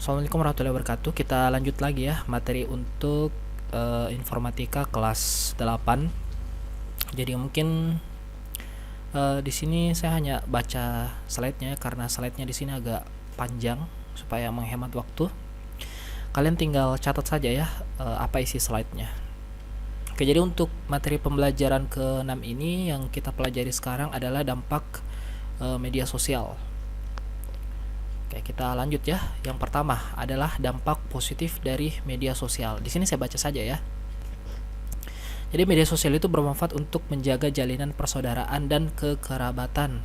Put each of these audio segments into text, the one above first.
Assalamualaikum warahmatullahi wabarakatuh. Kita lanjut lagi ya materi untuk informatika kelas 8. Jadi mungkin di sini saya hanya baca slide-nya karena slide-nya di sini agak panjang supaya menghemat waktu. Kalian tinggal catat saja ya apa isi slide-nya. Oke, jadi untuk materi pembelajaran ke-6 ini yang kita pelajari sekarang adalah dampak media sosial. Oke, kita lanjut ya. Yang pertama adalah dampak positif dari media sosial. Di sini saya baca saja ya. Jadi media sosial itu bermanfaat untuk menjaga jalinan persaudaraan dan kekerabatan.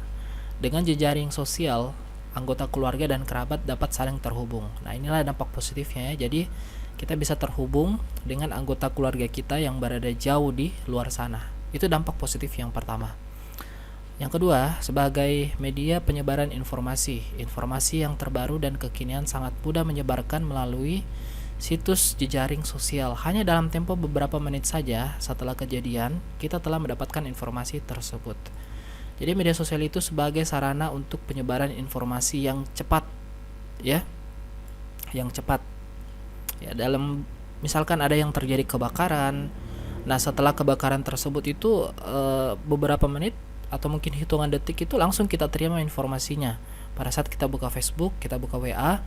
Dengan jejaring sosial, anggota keluarga dan kerabat dapat saling terhubung. Nah, inilah dampak positifnya ya. Jadi kita bisa terhubung dengan anggota keluarga kita yang berada jauh di luar sana. Itu dampak positif yang pertama. Yang kedua, sebagai media penyebaran informasi yang terbaru dan kekinian sangat mudah menyebarkan melalui situs jejaring sosial. Hanya dalam tempo beberapa menit saja setelah kejadian, kita telah mendapatkan informasi tersebut. Jadi media sosial itu sebagai sarana untuk penyebaran informasi yang cepat, ya, yang cepat. Ya, dalam misalkan ada yang terjadi kebakaran, nah setelah kebakaran tersebut itu beberapa menit atau mungkin hitungan detik itu langsung kita terima informasinya. Pada saat kita buka Facebook, kita buka WA,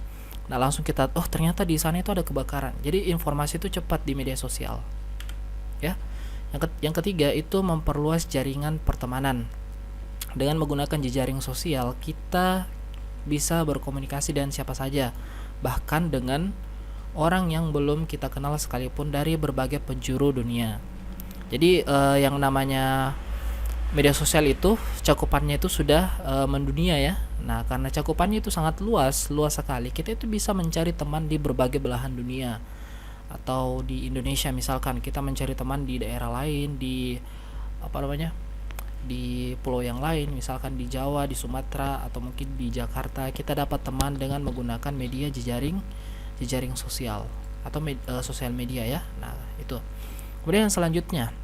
nah langsung kita, oh ternyata di sana itu ada kebakaran. Jadi informasi itu cepat di media sosial. Ya. Yang ketiga itu memperluas jaringan pertemanan. Dengan menggunakan jejaring sosial, kita bisa berkomunikasi dengan siapa saja, bahkan dengan orang yang belum kita kenal sekalipun dari berbagai penjuru dunia. Jadi yang namanya media sosial itu cakupannya itu sudah mendunia ya. Nah, karena cakupannya itu sangat luas sekali, kita itu bisa mencari teman di berbagai belahan dunia. Atau di Indonesia misalkan kita mencari teman di daerah lain, di di pulau yang lain, misalkan di Jawa, di Sumatera, atau mungkin di Jakarta, kita dapat teman dengan menggunakan media jejaring sosial atau sosial media ya. Nah, itu. Kemudian yang selanjutnya,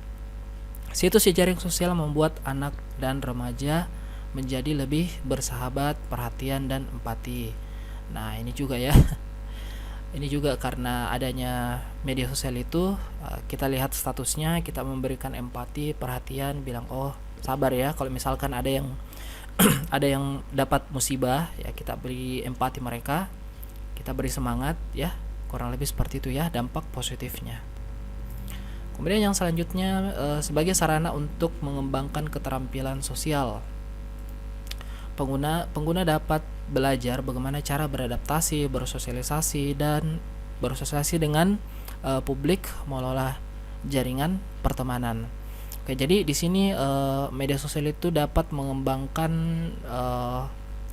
situs jejaring sosial membuat anak dan remaja menjadi lebih bersahabat, perhatian, dan empati. Nah, ini juga ya. Ini juga karena adanya media sosial itu, kita lihat statusnya, kita memberikan empati, perhatian, bilang oh sabar ya. Kalau misalkan ada yang ada yang dapat musibah, ya kita beri empati mereka, kita beri semangat ya. Kurang lebih seperti itu ya dampak positifnya. Kemudian yang selanjutnya sebagai sarana untuk mengembangkan keterampilan sosial. Pengguna dapat belajar bagaimana cara beradaptasi, bersosialisasi dengan publik mengelola jaringan pertemanan. Oke, jadi di sini media sosial itu dapat mengembangkan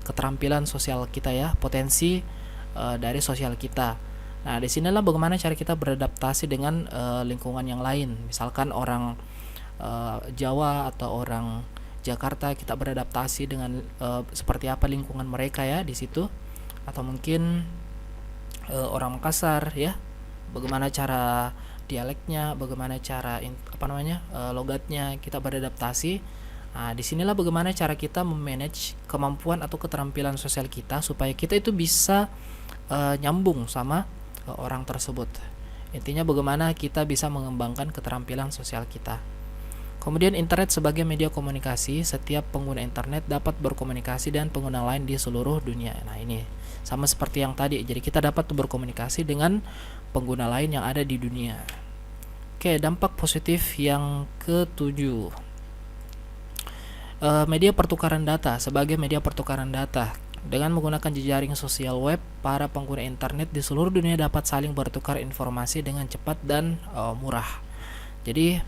keterampilan sosial kita ya, potensi dari sosial kita. Nah, disinilah bagaimana cara kita beradaptasi dengan lingkungan yang lain. Misalkan orang Jawa atau orang Jakarta, kita beradaptasi dengan seperti apa lingkungan mereka ya di situ. Atau mungkin orang Makassar ya, bagaimana cara dialeknya, bagaimana cara logatnya, kita beradaptasi. Nah, disinilah bagaimana cara kita memanage kemampuan atau keterampilan sosial kita supaya kita itu bisa nyambung sama orang tersebut. Intinya bagaimana kita bisa mengembangkan keterampilan sosial kita. Kemudian internet sebagai media komunikasi, setiap pengguna internet dapat berkomunikasi dengan pengguna lain di seluruh dunia. Nah, ini sama seperti yang tadi. Jadi kita dapat berkomunikasi dengan pengguna lain yang ada di dunia. Oke, dampak positif yang ketujuh. Media pertukaran data sebagai media pertukaran data. Dengan menggunakan jejaring sosial web, para pengguna internet di seluruh dunia dapat saling bertukar informasi dengan cepat dan murah. Jadi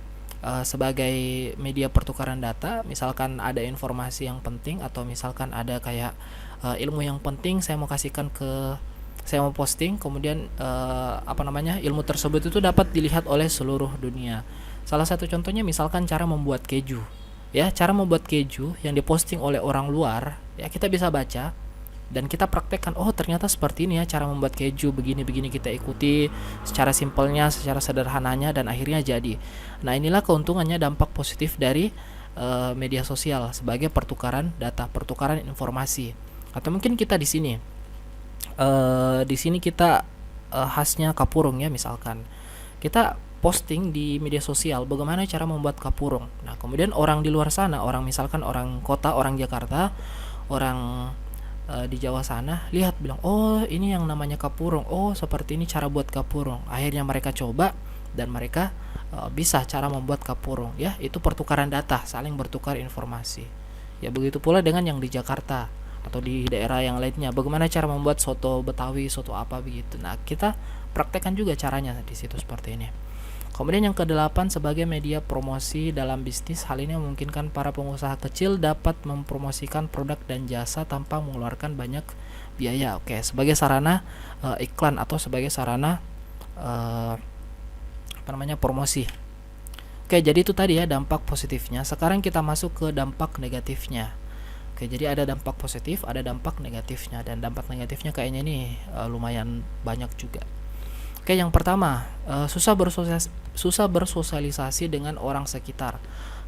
sebagai media pertukaran data, misalkan ada informasi yang penting atau misalkan ada kayak ilmu yang penting saya mau posting, kemudian ilmu tersebut itu dapat dilihat oleh seluruh dunia. Salah satu contohnya misalkan cara membuat keju. Ya, cara membuat keju yang diposting oleh orang luar, ya kita bisa baca dan kita praktekkan, oh ternyata seperti ini ya cara membuat keju, begini-begini, kita ikuti secara simpelnya, secara sederhananya, dan akhirnya jadi. Nah, inilah keuntungannya, dampak positif dari media sosial sebagai pertukaran data, pertukaran informasi. Atau mungkin kita di sini Di sini kita khasnya kapurung ya, misalkan kita posting di media sosial bagaimana cara membuat kapurung. Nah, kemudian orang di luar sana, orang misalkan orang kota, orang Jakarta, orang di Jawa sana lihat bilang, oh ini yang namanya kapurung, oh seperti ini cara buat kapurung. Akhirnya mereka coba dan mereka bisa cara membuat kapurung ya. Itu pertukaran data, saling bertukar informasi ya. Begitu pula dengan yang di Jakarta atau di daerah yang lainnya, bagaimana cara membuat soto Betawi, soto apa begitu. Nah, kita praktekkan juga caranya di situ seperti ini. Kemudian yang kedelapan, sebagai media promosi dalam bisnis, hal ini memungkinkan para pengusaha kecil dapat mempromosikan produk dan jasa tanpa mengeluarkan banyak biaya. Oke, sebagai sarana iklan atau sebagai sarana promosi. Oke, jadi itu tadi ya dampak positifnya. Sekarang kita masuk ke dampak negatifnya. Oke, jadi ada dampak positif, ada dampak negatifnya, dan dampak negatifnya kayaknya ini lumayan banyak juga. Oke, yang pertama, susah bersosialisasi dengan orang sekitar.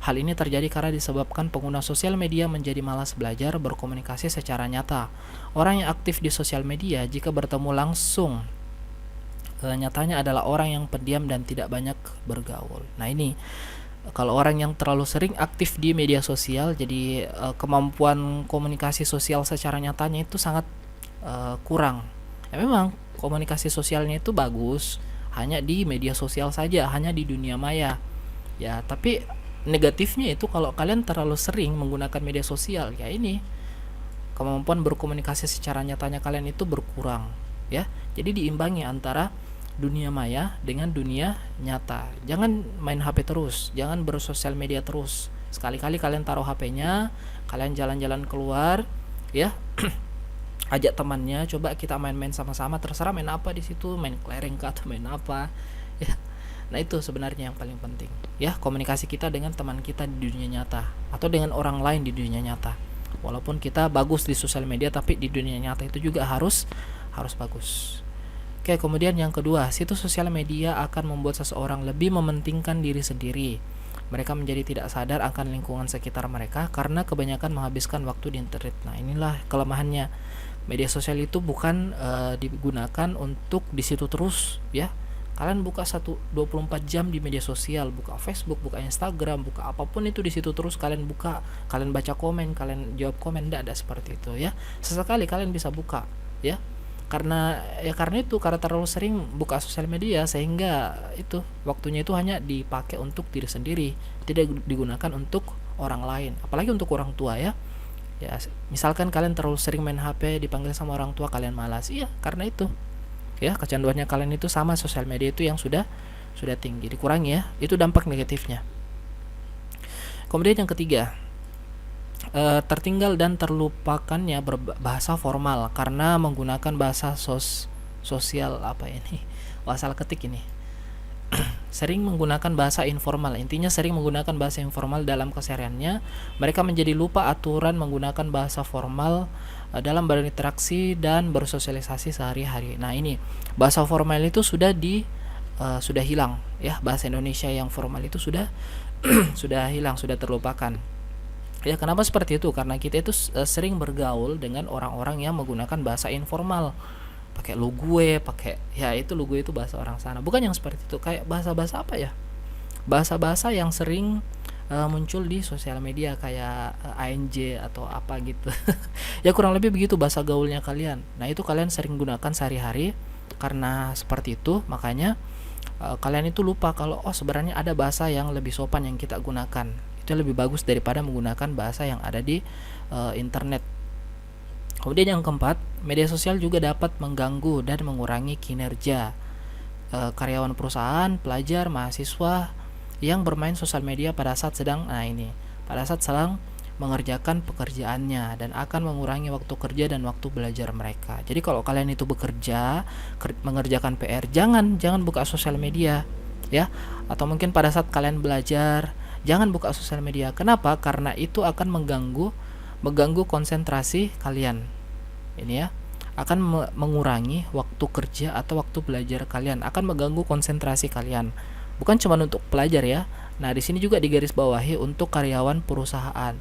Hal ini terjadi karena disebabkan pengguna sosial media menjadi malas belajar berkomunikasi secara nyata. Orang yang aktif di sosial media jika bertemu langsung nyatanya adalah orang yang pendiam dan tidak banyak bergaul. Nah, ini kalau orang yang terlalu sering aktif di media sosial, jadi kemampuan komunikasi sosial secara nyatanya itu sangat kurang. Ya, memang komunikasi sosialnya itu bagus hanya di media sosial saja, hanya di dunia maya ya. Tapi negatifnya itu kalau kalian terlalu sering menggunakan media sosial, ya ini kemampuan berkomunikasi secara nyatanya kalian itu berkurang ya. Jadi diimbangi antara dunia maya dengan dunia nyata. Jangan main HP terus, jangan bersosial media terus. Sekali-kali kalian taruh HP-nya, kalian jalan-jalan keluar ya. Ajak temannya, coba kita main-main sama-sama, terserah main apa di situ, main kelereng atau main apa ya. Nah, itu sebenarnya yang paling penting ya, komunikasi kita dengan teman kita di dunia nyata atau dengan orang lain di dunia nyata. Walaupun kita bagus di sosial media, tapi di dunia nyata itu juga harus bagus. Oke, kemudian yang kedua, situs sosial media akan membuat seseorang lebih mementingkan diri sendiri. Mereka menjadi tidak sadar akan lingkungan sekitar mereka karena kebanyakan menghabiskan waktu di internet. Nah, inilah kelemahannya. Media sosial itu bukan digunakan untuk di situ terus ya. Kalian buka 24 jam di media sosial, buka Facebook, buka Instagram, buka apapun itu di situ terus kalian buka, kalian baca komen, kalian jawab komen, tidak ada seperti itu ya. Sesekali kalian bisa buka ya. Karena itu karena terlalu sering buka sosial media sehingga itu waktunya itu hanya dipakai untuk diri sendiri, tidak digunakan untuk orang lain, apalagi untuk orang tua ya. Ya, misalkan kalian terlalu sering main HP, dipanggil sama orang tua kalian malas. Iya, karena itu. Ya, kecanduannya kalian itu sama sosial media itu yang sudah tinggi. Dikurangi ya. Itu dampak negatifnya. Kemudian yang ketiga, tertinggal dan terlupakannya berbahasa formal karena menggunakan bahasa sosial apa ini? Wah, salah ketik ini. Sering menggunakan bahasa informal. Intinya sering menggunakan bahasa informal dalam kesehariannya. Mereka menjadi lupa aturan menggunakan bahasa formal dalam berinteraksi dan bersosialisasi sehari-hari. Nah, ini bahasa formal itu sudah hilang ya. Bahasa Indonesia yang formal itu sudah sudah hilang, sudah terlupakan. Ya, kenapa seperti itu? Karena kita itu sering bergaul dengan orang-orang yang menggunakan bahasa informal. Pakai lu gue, pakai ya itu lu gue itu bahasa orang sana. Bukan yang seperti itu, kayak bahasa-bahasa apa ya? Bahasa-bahasa yang sering muncul di sosial media kayak ANJ atau apa gitu. Ya kurang lebih begitu bahasa gaulnya kalian. Nah, itu kalian sering gunakan sehari-hari. Karena seperti itu, makanya kalian itu lupa kalau sebenarnya ada bahasa yang lebih sopan yang kita gunakan. Itu lebih bagus daripada menggunakan bahasa yang ada di internet. Kemudian yang keempat, media sosial juga dapat mengganggu dan mengurangi kinerja karyawan perusahaan, pelajar, mahasiswa yang bermain sosial media pada saat sedang mengerjakan pekerjaannya dan akan mengurangi waktu kerja dan waktu belajar mereka. Jadi kalau kalian itu bekerja, mengerjakan PR, jangan buka sosial media ya. Atau mungkin pada saat kalian belajar, jangan buka sosial media. Kenapa? Karena itu akan mengganggu konsentrasi kalian. Ini ya, akan mengurangi waktu kerja atau waktu belajar kalian, akan mengganggu konsentrasi kalian. Bukan cuma untuk pelajar ya. Nah, di sini juga digarisbawahi untuk karyawan perusahaan.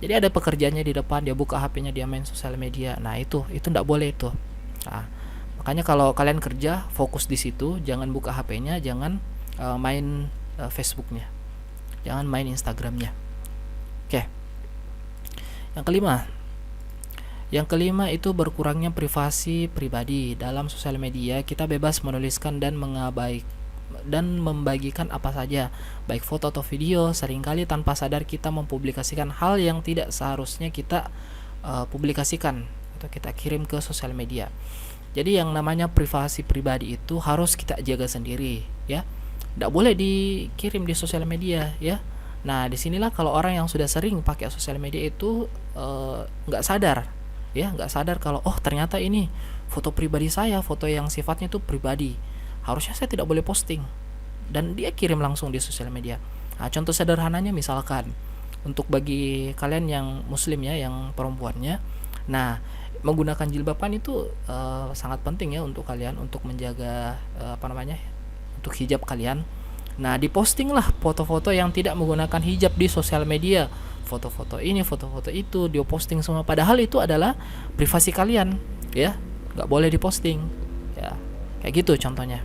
Jadi ada pekerjaannya di depan, dia buka HP-nya, dia main sosial media. Nah, itu enggak boleh itu. Nah, makanya kalau kalian kerja fokus di situ, jangan buka HP-nya, jangan main Facebook-nya, jangan main Instagram-nya. Oke. Yang kelima itu berkurangnya privasi pribadi. Dalam sosial media kita bebas menuliskan dan membagikan apa saja, baik foto atau video. Seringkali tanpa sadar kita mempublikasikan hal yang tidak seharusnya kita publikasikan atau kita kirim ke sosial media. Jadi yang namanya privasi pribadi itu harus kita jaga sendiri, ya. Tidak boleh dikirim di sosial media, ya. Nah, disinilah kalau orang yang sudah sering pakai sosial media itu nggak sadar, ya, nggak sadar kalau ternyata ini foto pribadi saya, foto yang sifatnya itu pribadi, harusnya saya tidak boleh posting, dan dia kirim langsung di sosial media. Nah, contoh sederhananya misalkan untuk bagi kalian yang muslim, ya, yang perempuannya, nah, menggunakan jilbaban itu sangat penting, ya, untuk kalian, untuk menjaga untuk hijab kalian. Nah, dipostinglah foto-foto yang tidak menggunakan hijab di sosial media, foto-foto ini, foto-foto itu, dia posting semua, padahal itu adalah privasi kalian, ya, nggak boleh diposting, ya, kayak gitu contohnya.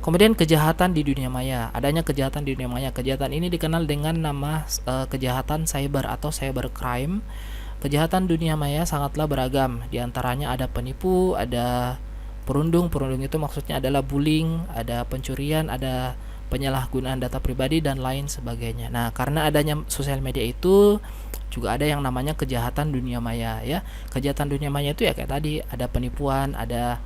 Kemudian kejahatan di dunia maya. Adanya kejahatan di dunia maya. Kejahatan ini dikenal dengan nama kejahatan cyber atau cybercrime. Kejahatan dunia maya sangatlah beragam. Di antaranya ada penipu, ada perundung. Perundung itu maksudnya adalah bullying, ada pencurian, ada penyalahgunaan data pribadi dan lain sebagainya. Nah, karena adanya sosial media itu juga ada yang namanya kejahatan dunia maya, ya. Kejahatan dunia maya itu ya kayak tadi, ada penipuan, ada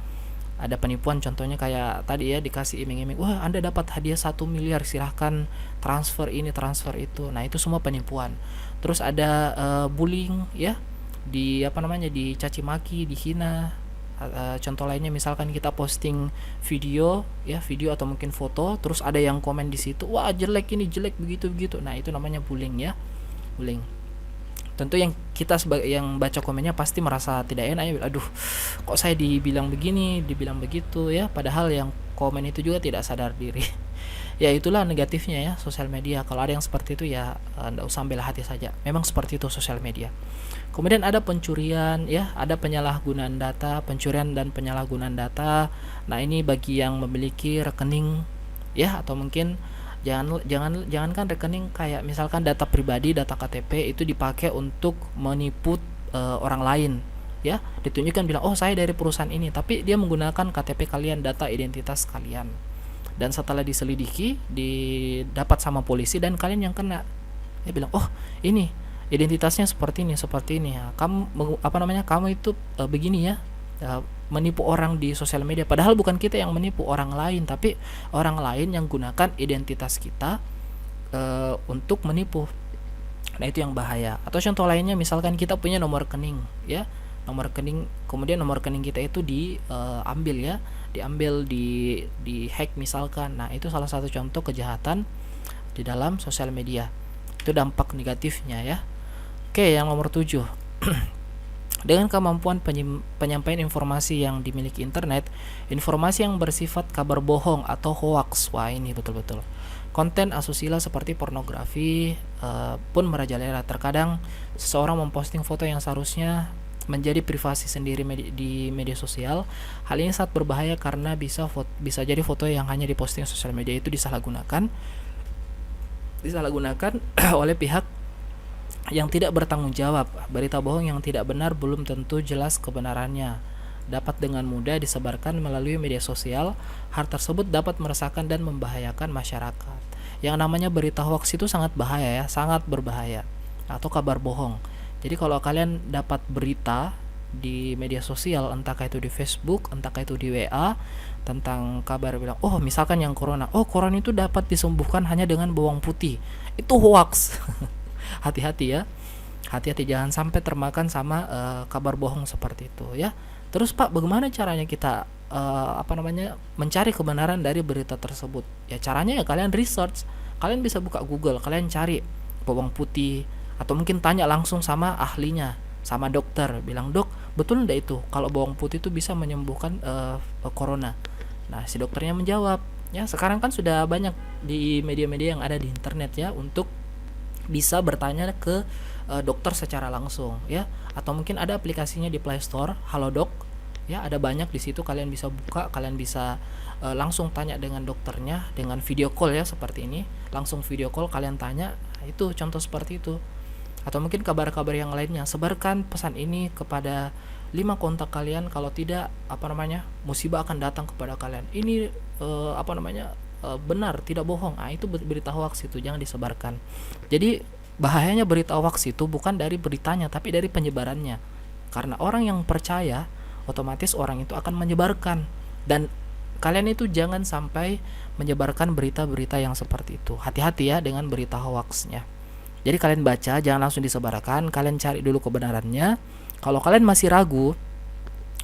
penipuan, contohnya kayak tadi, ya, dikasih iming-iming, wah, Anda dapat hadiah 1 miliar, silahkan transfer ini, transfer itu. Nah, itu semua penipuan. Terus ada bullying, ya, dicaci maki, dihina. Contoh lainnya misalkan kita posting video, ya, video atau mungkin foto, terus ada yang komen di situ, wah, jelek, ini jelek, begitu. Nah, itu namanya bullying, ya, bullying. Tentu yang kita sebagai yang baca komennya pasti merasa tidak enak, ya, aduh, kok saya dibilang begini, dibilang begitu, ya, padahal yang komen itu juga tidak sadar diri. Ya, itulah negatifnya, ya, sosial media. Kalau ada yang seperti itu, ya, enggak usah ambil hati saja, memang seperti itu sosial media. Kemudian ada pencurian, ya, ada penyalahgunaan data, pencurian dan penyalahgunaan data. Nah, ini bagi yang memiliki rekening, ya, atau mungkin jangankan rekening, kayak misalkan data pribadi, data KTP itu dipakai untuk menipu orang lain, ya, ditunjukkan bilang, saya dari perusahaan ini, tapi dia menggunakan KTP kalian, data identitas kalian, dan setelah diselidiki didapat sama polisi dan kalian yang kena. Dia bilang, ini identitasnya seperti ini, ya, kamu itu begini, ya, menipu orang di sosial media, padahal bukan kita yang menipu orang lain, tapi orang lain yang gunakan identitas kita untuk menipu. Nah, itu yang bahaya. Atau contoh lainnya misalkan kita punya nomor rekening, ya, nomor rekening, kemudian nomor rekening kita itu diambil, ya, di hack misalkan. Nah, itu salah satu contoh kejahatan di dalam sosial media. Itu dampak negatifnya, ya. Oke, yang nomor 7. Dengan kemampuan penyampaian informasi yang dimiliki internet, informasi yang bersifat kabar bohong atau hoax, wah, ini betul-betul. Konten asusila seperti pornografi pun merajalela. Terkadang seseorang memposting foto yang seharusnya menjadi privasi sendiri di media sosial. Hal ini sangat berbahaya karena bisa jadi foto yang hanya diposting sosial media itu disalahgunakan oleh pihak yang tidak bertanggung jawab. Berita bohong yang tidak benar belum tentu jelas kebenarannya, dapat dengan mudah disebarkan melalui media sosial. Hal tersebut dapat meresahkan dan membahayakan masyarakat. Yang namanya berita hoax itu sangat bahaya, ya, sangat berbahaya, atau kabar bohong. Jadi kalau kalian dapat berita di media sosial, entahkah itu di Facebook, entahkah itu di WA, tentang kabar bilang, misalkan yang corona itu dapat disembuhkan hanya dengan bawang putih, itu hoax. Hati-hati, ya, hati-hati, jangan sampai termakan sama kabar bohong seperti itu, ya. Terus, Pak, bagaimana caranya kita mencari kebenaran dari berita tersebut? Ya, caranya ya kalian research, kalian bisa buka Google, kalian cari bawang putih, atau mungkin tanya langsung sama ahlinya, sama dokter, bilang, dok, betul enggak itu kalau bawang putih itu bisa menyembuhkan corona? Nah, si dokternya menjawab, ya, sekarang kan sudah banyak di media-media yang ada di internet, ya, untuk bisa bertanya ke dokter secara langsung, ya, atau mungkin ada aplikasinya di Play Store, Halodoc. Ya, ada banyak di situ, kalian bisa buka, kalian bisa langsung tanya dengan dokternya dengan video call ya, seperti ini. Langsung video call kalian tanya. Itu contoh seperti itu. Atau mungkin kabar-kabar yang lainnya, sebarkan pesan ini kepada 5 kontak kalian, kalau tidak musibah akan datang kepada kalian. Ini benar, tidak bohong. Itu berita hoax, itu jangan disebarkan. Jadi bahayanya berita hoax itu bukan dari beritanya, tapi dari penyebarannya. Karena orang yang percaya, otomatis orang itu akan menyebarkan. Dan kalian itu jangan sampai menyebarkan berita-berita yang seperti itu. Hati-hati ya dengan berita hoaxnya. Jadi kalian baca, jangan langsung disebarkan, kalian cari dulu kebenarannya. Kalau kalian masih ragu,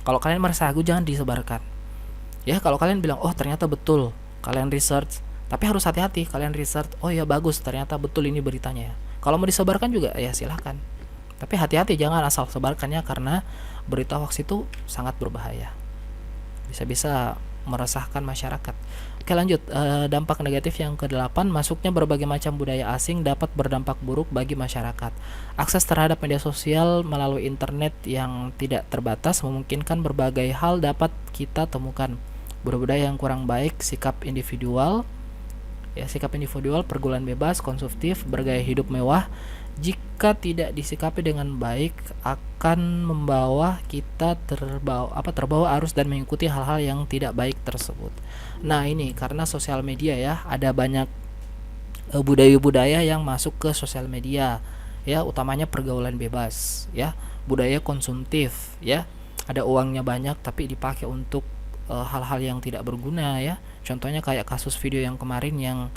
kalau kalian merasa ragu, jangan disebarkan. Ya, kalau kalian bilang, oh ternyata betul, kalian research, tapi harus hati-hati, kalian research, oh ya bagus, ternyata betul ini beritanya ya. Kalau mau disebarkan juga ya silahkan. Tapi hati-hati, jangan asal sebarkannya, karena berita hoax itu sangat berbahaya. Bisa-bisa meresahkan masyarakat. Oke, lanjut. Dampak negatif yang ke-8, masuknya berbagai macam budaya asing dapat berdampak buruk bagi masyarakat. Akses terhadap media sosial melalui internet yang tidak terbatas memungkinkan berbagai hal dapat kita temukan. Budaya yang kurang baik, sikap individual, pergaulan bebas, konsumtif, bergaya hidup mewah, jika tidak disikapi dengan baik akan membawa kita terbawa arus dan mengikuti hal-hal yang tidak baik tersebut. Nah, ini karena sosial media ya, ada banyak budaya-budaya yang masuk ke sosial media ya, utamanya pergaulan bebas ya, budaya konsumtif ya. Ada uangnya banyak tapi dipakai untuk hal-hal yang tidak berguna ya. Contohnya kayak kasus video yang kemarin yang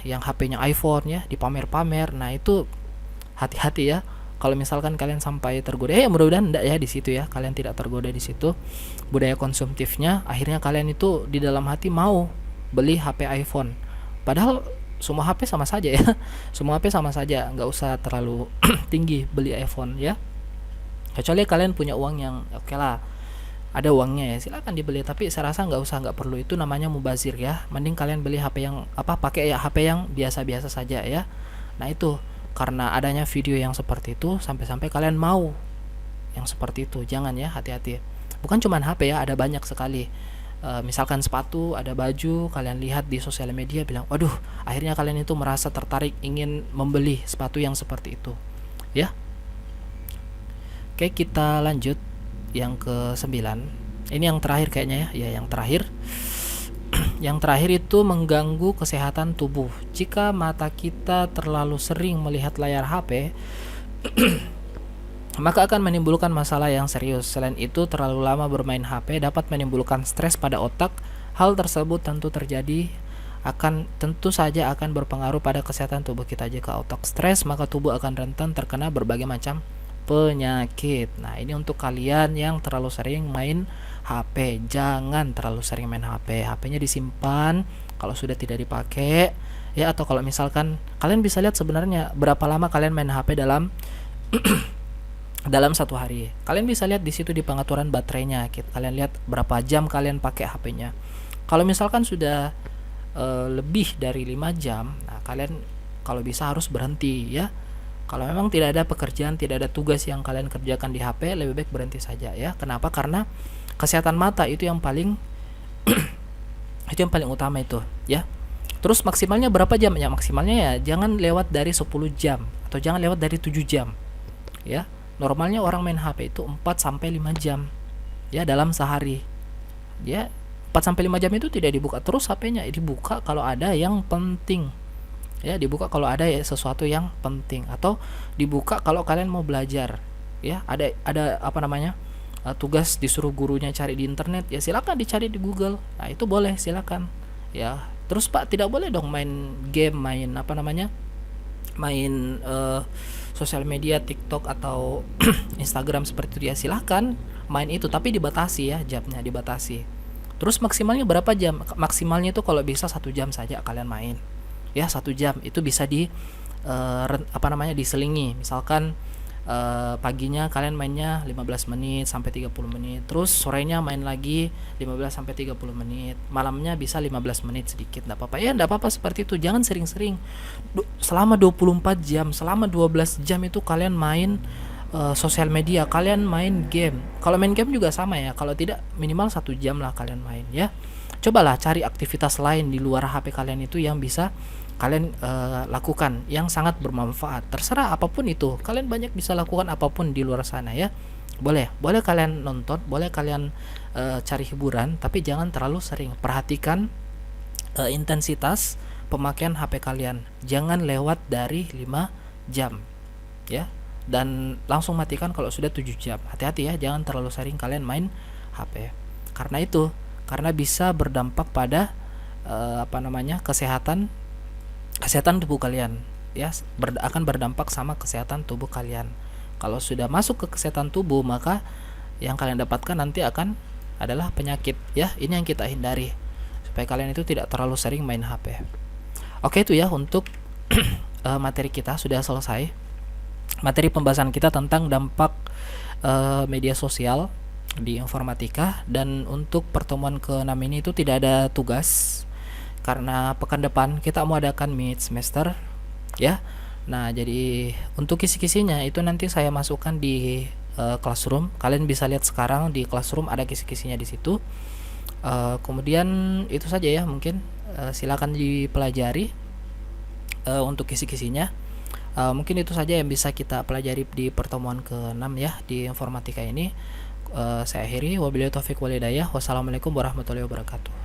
yang HP-nya iPhone ya, dipamer-pamer. Nah, itu hati-hati ya. Kalau misalkan kalian sampai tergoda, ya mudah-mudahan enggak ya di situ ya. Kalian tidak tergoda di situ. Budaya konsumtifnya akhirnya kalian itu di dalam hati mau beli HP iPhone. Padahal semua HP sama saja ya. Semua HP sama saja, enggak usah terlalu tinggi beli iPhone ya. Kecuali kalian punya uang yang oke lah, ada uangnya ya, silakan dibeli, tapi saya rasa nggak perlu, itu namanya mubazir ya. Mending kalian beli HP yang pakai ya HP yang biasa-biasa saja ya. Nah, itu karena adanya video yang seperti itu sampai-sampai kalian mau yang seperti itu. Jangan ya, hati-hati. Bukan cuma HP ya, ada banyak sekali. Misalkan sepatu, ada baju, kalian lihat di sosial media bilang, waduh, akhirnya kalian itu merasa tertarik ingin membeli sepatu yang seperti itu ya. Oke, kita lanjut yang ke-9. Ini yang terakhir kayaknya ya, yang terakhir. Yang terakhir itu mengganggu kesehatan tubuh. Jika mata kita terlalu sering melihat layar HP, maka akan menimbulkan masalah yang serius. Selain itu, terlalu lama bermain HP dapat menimbulkan stres pada otak. Hal tersebut tentu saja akan berpengaruh pada kesehatan tubuh kita. Jika otak stres, maka tubuh akan rentan terkena berbagai macam penyakit. Nah, ini untuk kalian yang terlalu sering main HP, jangan terlalu sering main HP. HP-nya disimpan kalau sudah tidak dipakai ya, atau kalau misalkan kalian bisa lihat sebenarnya berapa lama kalian main HP dalam dalam satu hari. Kalian bisa lihat di situ di pengaturan baterainya. Kalian lihat berapa jam kalian pakai HP-nya. Kalau misalkan sudah lebih dari 5 jam, nah kalian kalau bisa harus berhenti ya. Kalau memang tidak ada pekerjaan, tidak ada tugas yang kalian kerjakan di HP, lebih baik berhenti saja ya. Kenapa? Karena kesehatan mata itu yang paling itu yang paling utama itu ya. Terus maksimalnya berapa jam? Ya maksimalnya ya jangan lewat dari 10 jam atau jangan lewat dari 7 jam. Ya. Normalnya orang main HP itu 4 sampai 5 jam ya dalam sehari. Ya, 4 sampai 5 jam itu tidak dibuka terus HP-nya, dibuka kalau ada yang penting. Ya, dibuka kalau ada ya sesuatu yang penting, atau dibuka kalau kalian mau belajar ya, ada tugas disuruh gurunya cari di internet ya, silakan dicari di Google. Nah, itu boleh, silakan ya. Terus Pak, tidak boleh dong main game, main sosial media, TikTok atau Instagram seperti itu ya, silakan main itu, tapi dibatasi ya, jamnya dibatasi. Terus maksimalnya berapa jam? Maksimalnya itu kalau bisa 1 jam saja kalian main ya, 1 jam itu bisa diselingi. Misalkan paginya kalian mainnya 15 menit sampai 30 menit, terus sorenya main lagi 15 sampai 30 menit, malamnya bisa 15 menit sedikit, enggak apa-apa ya, enggak apa-apa seperti itu. Jangan sering-sering selama 24 jam, selama 12 jam itu kalian main sosial media, kalian main game. Kalau main game juga sama ya, kalau tidak minimal 1 jam lah kalian main ya. Cobalah cari aktivitas lain di luar HP kalian itu yang bisa kalian lakukan, yang sangat bermanfaat. Terserah apapun itu, kalian banyak bisa lakukan apapun di luar sana ya. Boleh kalian nonton, boleh kalian cari hiburan, tapi jangan terlalu sering. Perhatikan intensitas pemakaian HP kalian, jangan lewat dari 5 jam ya, dan langsung matikan kalau sudah 7 jam. Hati-hati ya, jangan terlalu sering kalian main HP. Karena bisa berdampak pada kesehatan tubuh kalian ya, akan berdampak sama kesehatan tubuh kalian. Kalau sudah masuk ke kesehatan tubuh, maka yang kalian dapatkan nanti adalah penyakit ya. Ini yang kita hindari supaya kalian itu tidak terlalu sering main HP. Oke, itu ya untuk materi kita sudah selesai. Materi pembahasan kita tentang dampak media sosial di informatika, dan untuk pertemuan ke-6 ini itu tidak ada tugas karena pekan depan kita mau adakan mid semester ya. Nah, jadi untuk kisi-kisinya itu nanti saya masukkan di classroom. Kalian bisa lihat sekarang di classroom ada kisi-kisinya di situ. Kemudian itu saja ya, mungkin silakan dipelajari untuk kisi-kisinya. Mungkin itu saja yang bisa kita pelajari di pertemuan ke-6 ya di informatika ini. Saya akhiri, wabillahi taufiq wal hidayah. Wassalamualaikum warahmatullahi wabarakatuh.